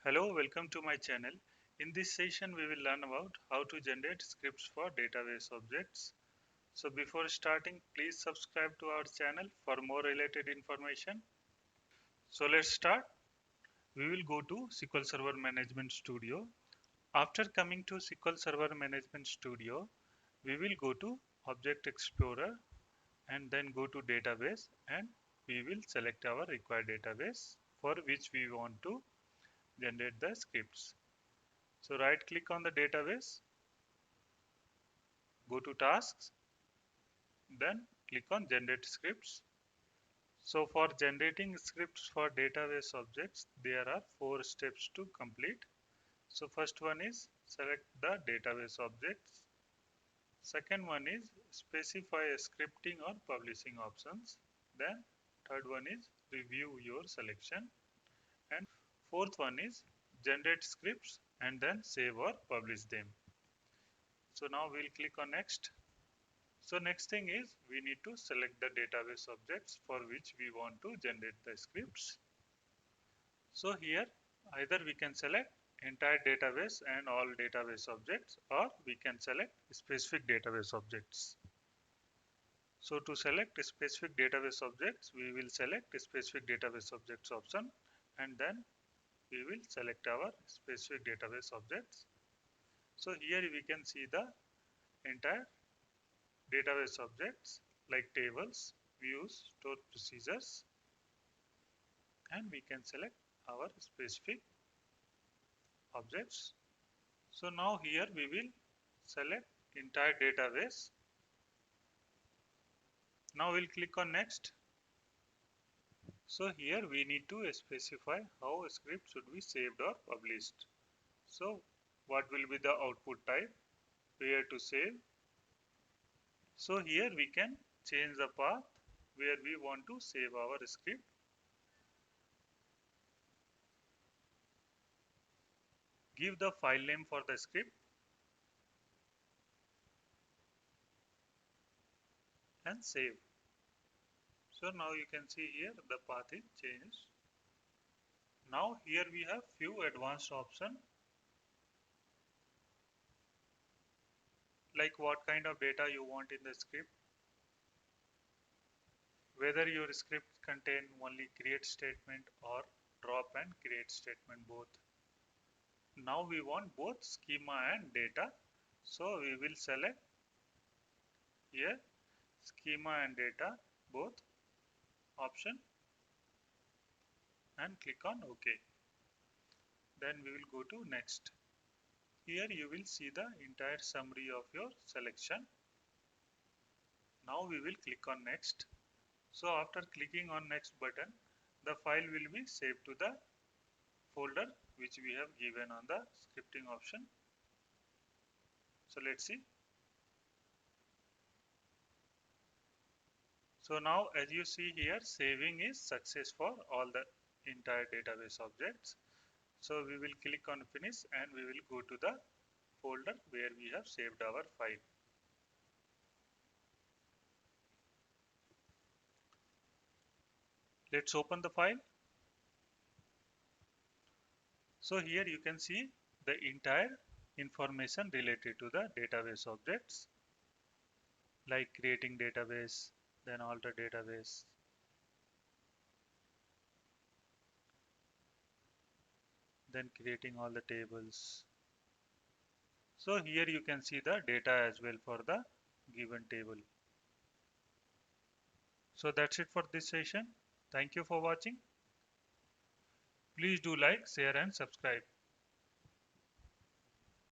Hello, welcome to my channel. In this session, we will learn about how to generate scripts for database objects. So before starting, please subscribe to our channel for more related information. So let's start. We will go to SQL Server Management Studio. After coming to SQL Server Management Studio, we will go to Object Explorer and then go to Database, and we will select our required database for which we want to generate the scripts. So right click on the database, go to tasks, then click on generate scripts. So for generating scripts for database objects, there are 4 steps to complete. So first one is select the database objects. Second one is specify a scripting or publishing options. Then third one is review your selection. And fourth one is generate scripts and then save or publish them. So now we'll click on next. So next thing is we need to select the database objects for which we want to generate the scripts. So here either we can select entire database and all database objects, or we can select specific database objects. So to select specific database objects, we will select specific database objects option, and then we will select our specific database objects. So here we can see the entire database objects like tables, views, stored procedures, and we can select our specific objects. So now here we will select entire database. Now we'll click on next. So here we need to specify how a script should be saved or published. So what will be the output type, where to save. So here we can change the path where we want to save our script. Give the file name for the script and save. So now you can see here the path is changed. Now here we have few advanced options, like what kind of data you want in the script, whether your script contain only create statement or drop and create statement both. Now we want both schema and data, so we will select here schema and data both option and click on OK. Then we will go to next. Here you will see the entire summary of your selection. Now we will click on next. So after clicking on next button, the file will be saved to the folder which we have given on the scripting option. So let's see. So now as you see here, saving is success for all the entire database objects. So we will click on finish and we will go to the folder where we have saved our file. Let's open the file. So here you can see the entire information related to the database objects, like creating database, then alter database, then creating all the tables. So here you can see the data as well for the given table. So that's it for this session. Thank you for watching. Please do like, share and subscribe.